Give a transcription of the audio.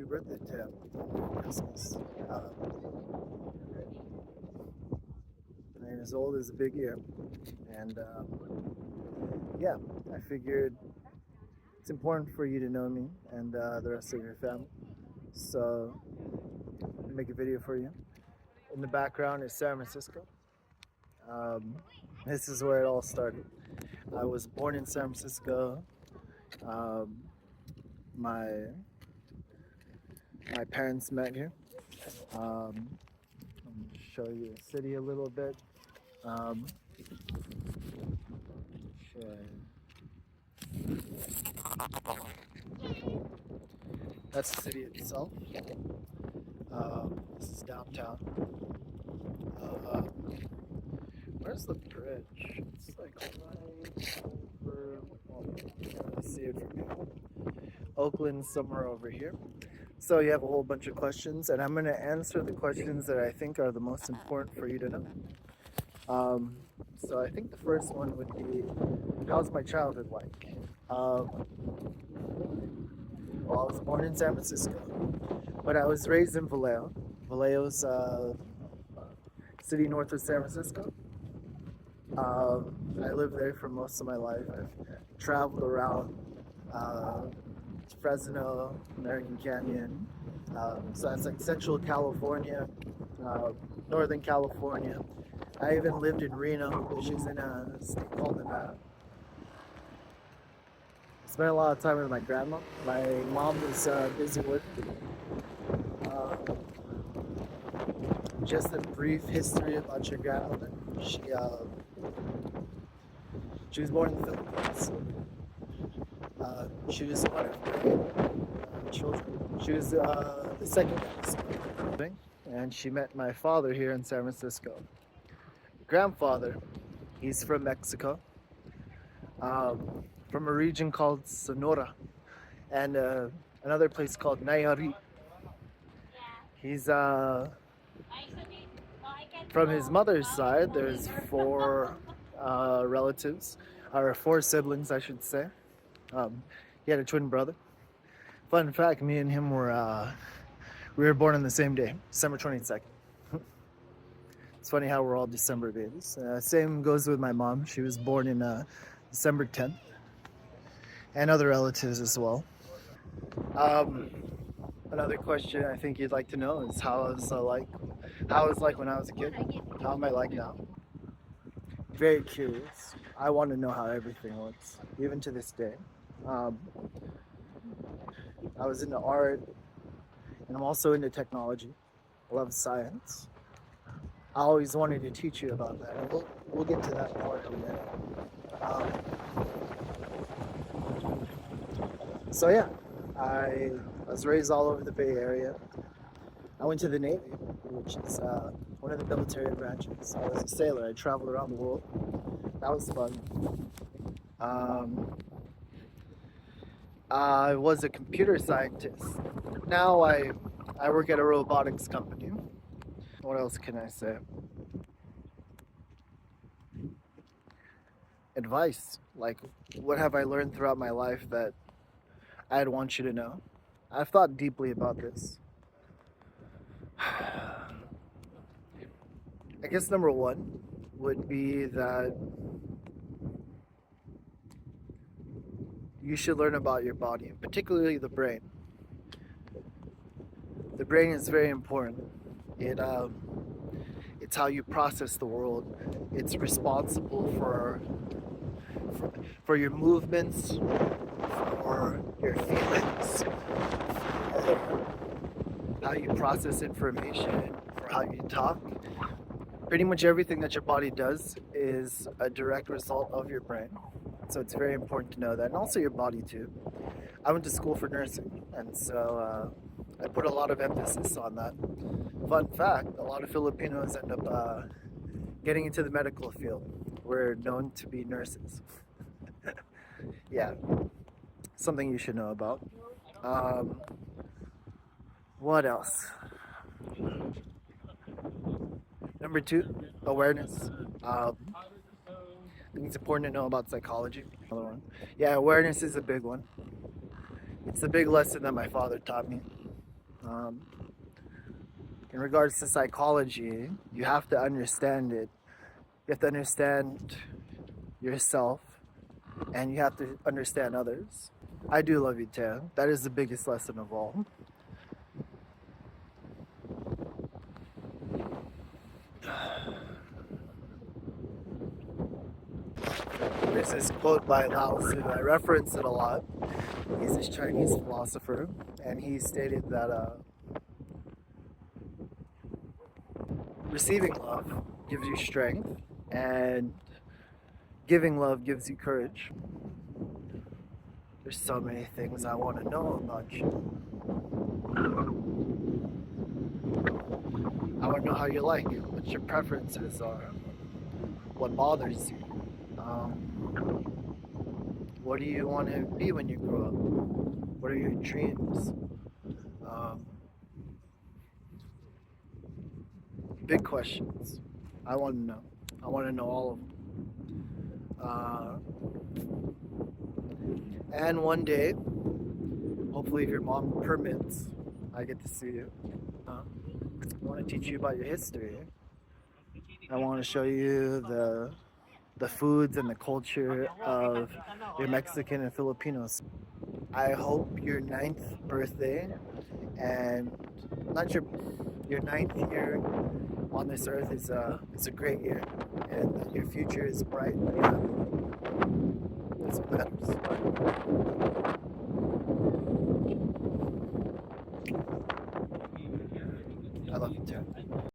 happy birthday to him on Christmas. And as old as a big year. And yeah, I figured it's important for you to know me and the rest of your family. So, I'll make a video for you. In the background is San Francisco. Um, this is where it all started. I was born in San Francisco. Um, my my parents met here. I'm gonna show you the city a little bit. Um, that's the city itself. This is downtown. Uh, where's the bridge? It's like right over. Oh, I see it from here. Oakland's somewhere over here. So you have a whole bunch of questions, and I'm going to answer the questions that I think are the most important for you to know. Um, so I think the first one would be, how's my childhood like? Well, I was born in San Francisco, but I was raised in Vallejo. Vallejo's city north of San Francisco. I lived there for most of my life. I've traveled around uh, Fresno, American Canyon. So that's like Central California, uh, Northern California. I even lived in Reno, which is in a state called Nevada. Spent a lot of time with my grandma. My mom was busy working. Uh, just a brief history about your grandmother. She was born in the Philippines. She was one of three children. She was the second youngest. And she met my father here in San Francisco. Grandfather, he's from Mexico, from a region called Sonora, and another place called Nayarit. He's from his mother's side. There's four relatives, or four siblings, I should say. He had a twin brother. Fun fact: me and him were we were born on the same day, December 22nd. It's funny how we're all December babies. Same goes with my mom. She was born in December 10th, and other relatives as well. Um, Another question I think you'd like to know is how was like when I was a kid. How am I like now? Very curious. I want to know how everything works, even to this day. Um, I was into art, and I'm also into technology. I love science. I always wanted to teach you about that. And we'll get to that part in a minute. Um, so yeah, I was raised all over the Bay Area. I went to the Navy, which is one of the military branches. I was a sailor. I traveled around the world. That was fun. Um, I was a computer scientist. Now I work at a robotics company. What else can I say? Advice. Like, what have I learned throughout my life that I'd want you to know? I've thought deeply about this. I guess number one would be that you should learn about your body, particularly the brain. The brain is very important. It's how you process the world. It's responsible for your movements, for your feelings, for how you process information, for how you talk. Pretty much everything that your body does is a direct result of your brain. So it's very important to know that, and also your body too. I went to school for nursing, and so I put a lot of emphasis on that. Fun fact, a lot of Filipinos end up getting into the medical field. We're known to be nurses. Yeah, something you should know about. Um, what else? Number two, awareness. I think it's important to know about psychology. Another one. Yeah, awareness is a big one. It's a big lesson that my father taught me. Um, in regards to psychology, you have to understand it. You have to understand yourself, and you have to understand others. I do love you, Tan. That is the biggest lesson of all. There's this quote by Lao Tzu. I reference it a lot. He's this Chinese philosopher, and he stated that receiving love gives you strength, and giving love gives you courage. There's so many things I want to know about you. I want to know how you like it, what your preferences are, what bothers you. What do you want to be when you grow up? What are your dreams? Big questions. I want to know. I want to know all of them. And one day, hopefully, if your mom permits, I get to see you. I want to teach you about your history. I want to show you the foods and the culture of your Mexican and Filipinos. I hope your 9th birthday and not your 9th year on this earth is a great year, and that your future is bright and happy. That's what matters.